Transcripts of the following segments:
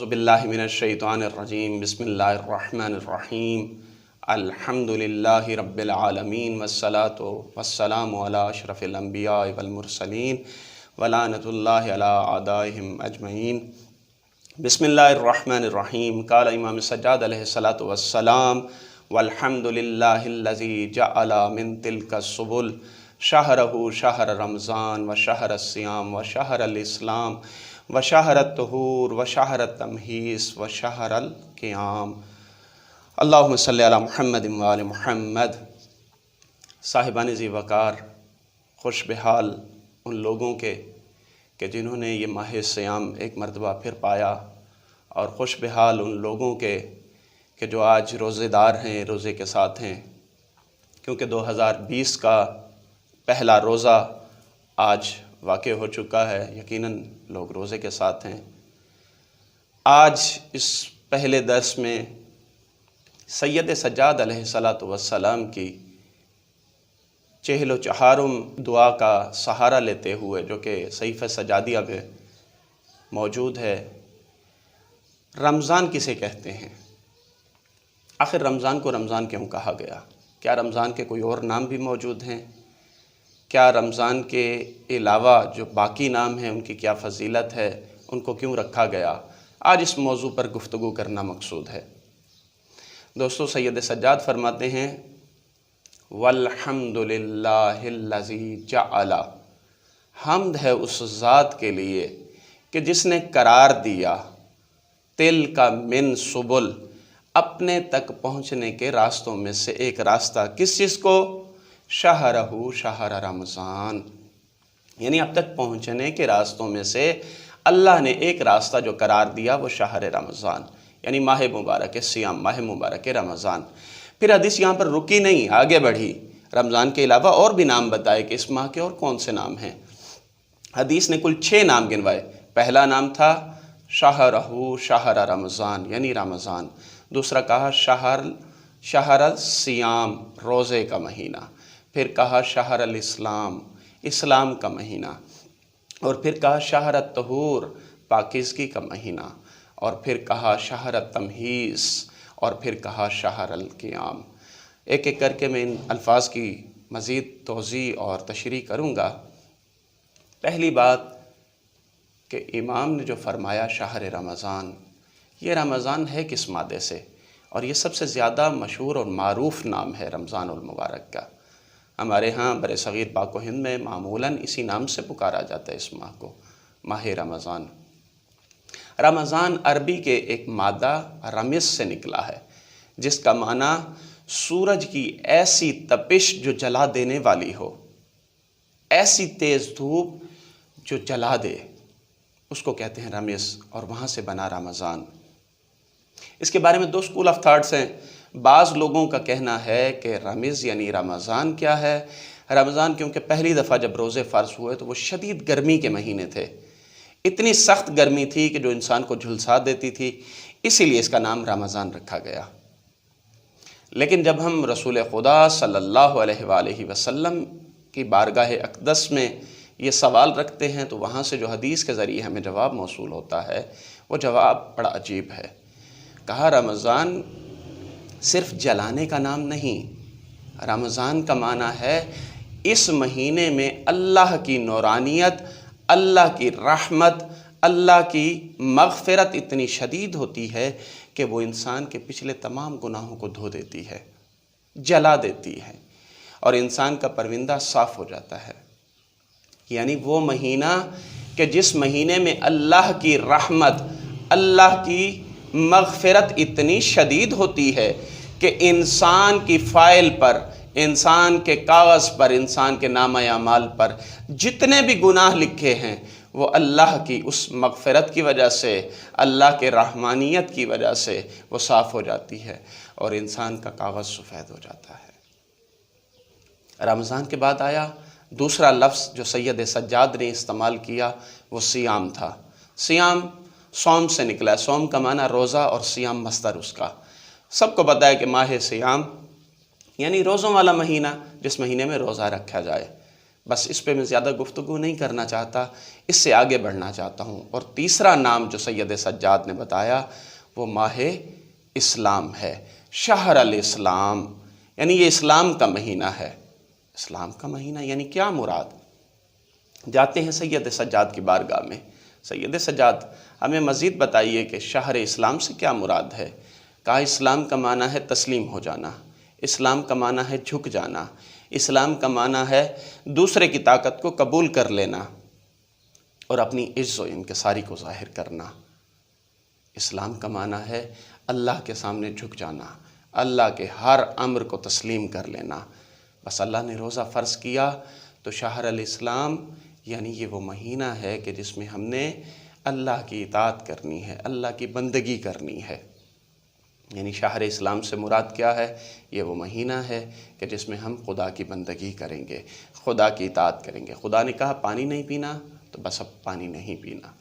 اعوذ باللہ من الشیطان الرجیم بسم اللہ الرحمن الرحیم الحمدللہ رب العالمین والصلاة والسلام علی اشرف الانبیاء والمرسلین ولعنۃ اللہ علی اعدائہم اجمعین۔ بسم اللہ الرحمن الرحیم۔ قال امام سجاد علیہ الصلاۃ والسلام والحمدللہ الذی جعل من تلک السبل شہرہ شہر رمضان و شہر الصیام و شہر الاسلام و شہر الطہور و شہر التمہیس و شہر القیام۔ اللہم صلی علی محمد و آل محمد۔ صاحبان ذی وقار، خوش بحال ان لوگوں کے کہ جنہوں نے یہ ماہ صیام ایک مرتبہ پھر پایا، اور خوش بحال ان لوگوں کے کہ جو آج روزے دار ہیں، روزے کے ساتھ ہیں، کیونکہ 2020 کا پہلا روزہ آج واقع ہو چکا ہے۔ یقیناً لوگ روزے کے ساتھ ہیں۔ آج اس پہلے درس میں سید سجاد علیہ السلام کی چہل و چہارم دعا کا سہارا لیتے ہوئے، جو کہ صحیفہ سجادیہ میں موجود ہے، رمضان کسے کہتے ہیں؟ آخر رمضان کو رمضان کیوں کہا گیا؟ کیا رمضان کے کوئی اور نام بھی موجود ہیں؟ کیا رمضان کے علاوہ جو باقی نام ہیں ان کی کیا فضیلت ہے؟ ان کو کیوں رکھا گیا؟ آج اس موضوع پر گفتگو کرنا مقصود ہے۔ دوستو، سید سجاد فرماتے ہیں وَالْحَمْدُ لِلَّهِ الَّذِي جَعَلَ، حمد ہے اس ذات کے لیے کہ جس نے قرار دیا تِلْکَ مِن سُبُل، اپنے تک پہنچنے کے راستوں میں سے ایک راستہ، کس چیز کو؟ شہرہ شہر رمضان، یعنی اب تک پہنچنے کے راستوں میں سے اللہ نے ایک راستہ جو قرار دیا وہ شہر رمضان، یعنی ماہ مبارک سیام، ماہ مبارک رمضان۔ پھر حدیث یہاں پر رکی نہیں، آگے بڑھی، رمضان کے علاوہ اور بھی نام بتائے کہ اس ماہ کے اور کون سے نام ہیں۔ حدیث نے کل 6 نام گنوائے۔ پہلا نام تھا شہرہ شہر رمضان، یعنی رمضان۔ دوسرا کہا شہر الصیام، روزے کا مہینہ۔ پھر کہا شہر الاسلام، اسلام کا مہینہ۔ اور پھر کہا شہر الطہور، پاکیزگی کا مہینہ۔ اور پھر کہا شہر التمہیس، اور پھر کہا شہر القیام۔ ایک ایک کر کے میں ان الفاظ کی مزید توضیح اور تشریح کروں گا۔ پہلی بات کہ امام نے جو فرمایا شہر رمضان، یہ رمضان ہے کس مادے سے؟ اور یہ سب سے زیادہ مشہور اور معروف نام ہے رمضان المبارک کا۔ ہمارے ہاں بر صغیر پاک و ہند میں معمولاً اسی نام سے پکارا جاتا ہے اس ماہ کو، ماہ رمضان۔ رمضان عربی کے ایک مادہ رمض سے نکلا ہے، جس کا معنی سورج کی ایسی تپش جو جلا دینے والی ہو، ایسی تیز دھوپ جو جلا دے، اس کو کہتے ہیں رمض، اور وہاں سے بنا رمضان۔ اس کے بارے میں 2 اسکول آف تھاٹس ہیں۔ بعض لوگوں کا کہنا ہے کہ رمض یعنی رمضان کیا ہے؟ رمضان کیونکہ پہلی دفعہ جب روزے فرض ہوئے تو وہ شدید گرمی کے مہینے تھے، اتنی سخت گرمی تھی کہ جو انسان کو جھلسا دیتی تھی، اسی لیے اس کا نام رمضان رکھا گیا۔ لیکن جب ہم رسول خدا صلی اللہ علیہ وآلہ وسلم کی بارگاہ اقدس میں یہ سوال رکھتے ہیں تو وہاں سے جو حدیث کے ذریعے ہمیں جواب موصول ہوتا ہے وہ جواب بڑا عجیب ہے۔ کہا رمضان صرف جلانے کا نام نہیں، رمضان کا معنی ہے اس مہینے میں اللہ کی نورانیت، اللہ کی رحمت، اللہ کی مغفرت اتنی شدید ہوتی ہے کہ وہ انسان کے پچھلے تمام گناہوں کو دھو دیتی ہے، جلا دیتی ہے، اور انسان کا پروندہ صاف ہو جاتا ہے۔ یعنی وہ مہینہ کہ جس مہینے میں اللہ کی رحمت، اللہ کی مغفرت اتنی شدید ہوتی ہے کہ انسان کی فائل پر، انسان کے کاغذ پر، انسان کے نامہ اعمال پر جتنے بھی گناہ لکھے ہیں وہ اللہ کی اس مغفرت کی وجہ سے، اللہ کے رحمانیت کی وجہ سے وہ صاف ہو جاتی ہے اور انسان کا کاغذ سفید ہو جاتا ہے۔ رمضان کے بعد آیا دوسرا لفظ جو سید سجاد نے استعمال کیا، وہ سیام تھا۔ سیام صوم سے نکلا ہے، صوم کا معنی روزہ اور سیام مصدر اس کا۔ سب کو پتہ ہے کہ ماہ سیام یعنی روزوں والا مہینہ، جس مہینے میں روزہ رکھا جائے۔ بس اس پہ میں زیادہ گفتگو نہیں کرنا چاہتا، اس سے آگے بڑھنا چاہتا ہوں۔ اور تیسرا نام جو سید سجاد نے بتایا وہ ماہ اسلام ہے، شہر الاسلام، یعنی یہ اسلام کا مہینہ ہے۔ اسلام کا مہینہ یعنی کیا مراد؟ جاتے ہیں سید سجاد کی بارگاہ میں، سید سجاد ہمیں مزید بتائیے کہ شہر اسلام سے کیا مراد ہے؟ کہا اسلام کا معنی ہے تسلیم ہو جانا، اسلام کا معنی ہے جھک جانا، اسلام کا معنی ہے دوسرے کی طاقت کو قبول کر لینا اور اپنی عز و انکساری کو ظاہر کرنا۔ اسلام کا معنی ہے اللہ کے سامنے جھک جانا، اللہ کے ہر امر کو تسلیم کر لینا۔ بس اللہ نے روزہ فرض کیا تو شہر الاسلام یعنی یہ وہ مہینہ ہے کہ جس میں ہم نے اللہ کی اطاعت کرنی ہے، اللہ کی بندگی کرنی ہے۔ یعنی شہر اسلام سے مراد کیا ہے؟ یہ وہ مہینہ ہے کہ جس میں ہم خدا کی بندگی کریں گے، خدا کی اطاعت کریں گے۔ خدا نے کہا پانی نہیں پینا تو بس اب پانی نہیں پینا،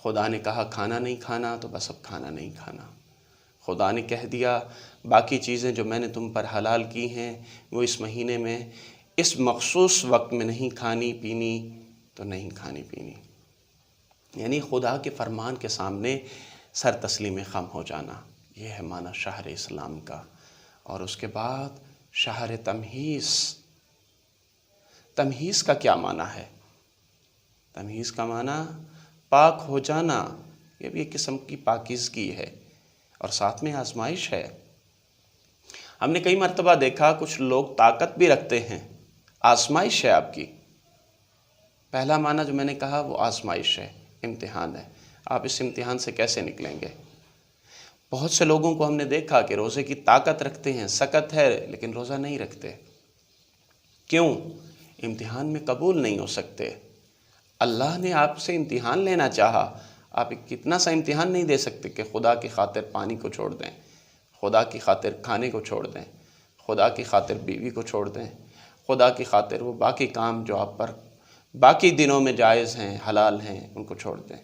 خدا نے کہا کھانا نہیں کھانا تو بس اب کھانا نہیں کھانا، خدا نے کہہ دیا باقی چیزیں جو میں نے تم پر حلال کی ہیں وہ اس مہینے میں اس مخصوص وقت میں نہیں کھانی پینی تو نہیں کھانی پینی۔ یعنی خدا کے فرمان کے سامنے سر تسلیم خم ہو جانا، یہ ہے معنی شہر اسلام کا۔ اور اس کے بعد شہر تمہیز۔ تمہیز کا کیا معنی ہے؟ تمہیز کا معنی پاک ہو جانا، یہ بھی ایک قسم کی پاکیزگی ہے اور ساتھ میں آزمائش ہے۔ ہم نے کئی مرتبہ دیکھا کچھ لوگ طاقت بھی رکھتے ہیں، آزمائش ہے آپ کی۔ پہلا معنی جو میں نے کہا وہ آزمائش ہے، امتحان ہے، آپ اس امتحان سے کیسے نکلیں گے؟ بہت سے لوگوں کو ہم نے دیکھا کہ روزے کی طاقت رکھتے ہیں، سکت ہے لیکن روزہ نہیں رکھتے۔ کیوں؟ امتحان میں قبول نہیں ہو سکتے۔ اللہ نے آپ سے امتحان لینا چاہا، آپ کتنا سا امتحان نہیں دے سکتے کہ خدا کی خاطر پانی کو چھوڑ دیں، خدا کی خاطر کھانے کو چھوڑ دیں، خدا کی خاطر بیوی کو چھوڑ دیں، خدا کی خاطر وہ باقی کام جو آپ پر باقی دنوں میں جائز ہیں، حلال ہیں، ان کو چھوڑ دیں۔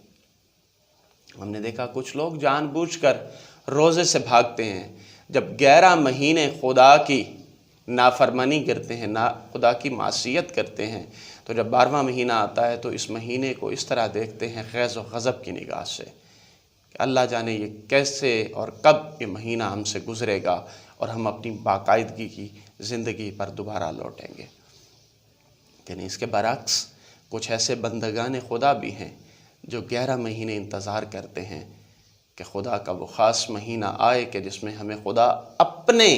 ہم نے دیکھا کچھ لوگ جان بوجھ کر روزے سے بھاگتے ہیں، جب 11 مہینے خدا کی نافرمانی کرتے ہیں، خدا کی معصیت کرتے ہیں، تو جب 12واں مہینہ آتا ہے تو اس مہینے کو اس طرح دیکھتے ہیں غیظ و غضب کی نگاہ سے کہ اللہ جانے یہ کیسے اور کب یہ مہینہ ہم سے گزرے گا اور ہم اپنی باقاعدگی کی زندگی پر دوبارہ لوٹیں گے۔ یعنی اس کے برعکس کچھ ایسے بندگان خدا بھی ہیں جو 11 مہینے انتظار کرتے ہیں کہ خدا کا وہ خاص مہینہ آئے کہ جس میں ہمیں خدا اپنے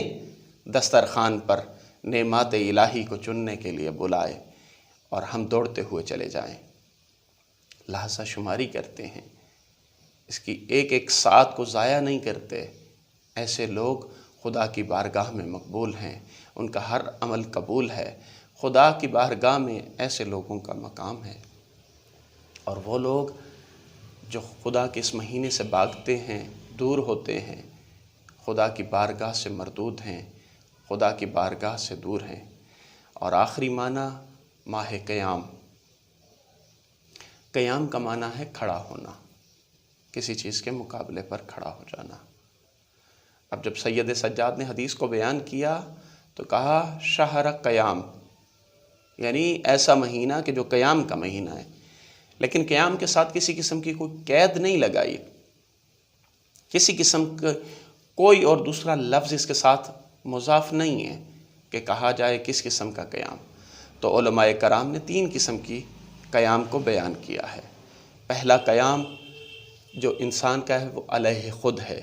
دسترخوان پر نعمات الہی کو چننے کے لیے بلائے اور ہم دوڑتے ہوئے چلے جائیں، لحظہ شماری کرتے ہیں، اس کی ایک ایک ساتھ کو ضائع نہیں کرتے۔ ایسے لوگ خدا کی بارگاہ میں مقبول ہیں، ان کا ہر عمل قبول ہے۔ خدا کی بارگاہ میں ایسے لوگوں کا مقام ہے۔ اور وہ لوگ جو خدا کے اس مہینے سے بھاگتے ہیں، دور ہوتے ہیں، خدا کی بارگاہ سے مردود ہیں، خدا کی بارگاہ سے دور ہیں۔ اور آخری معنی ماہ قیام۔ قیام کا معنی ہے کھڑا ہونا، کسی چیز کے مقابلے پر کھڑا ہو جانا۔ اب جب سید سجاد نے حدیث کو بیان کیا تو کہا شہر قیام، یعنی ایسا مہینہ کہ جو قیام کا مہینہ ہے، لیکن قیام کے ساتھ کسی قسم کی کوئی قید نہیں لگائی، کسی قسم کا کوئی اور دوسرا لفظ اس کے ساتھ مضاف نہیں ہے کہ کہا جائے کس قسم کا قیام۔ تو علماء کرام نے 3 قسم کی قیام کو بیان کیا ہے۔ پہلا قیام جو انسان کا ہے وہ علیہ خود ہے،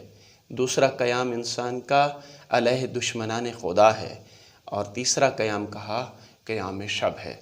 دوسرا قیام انسان کا علیہ دشمنان خدا ہے، اور تیسرا قیام کہا قیام شب ہے۔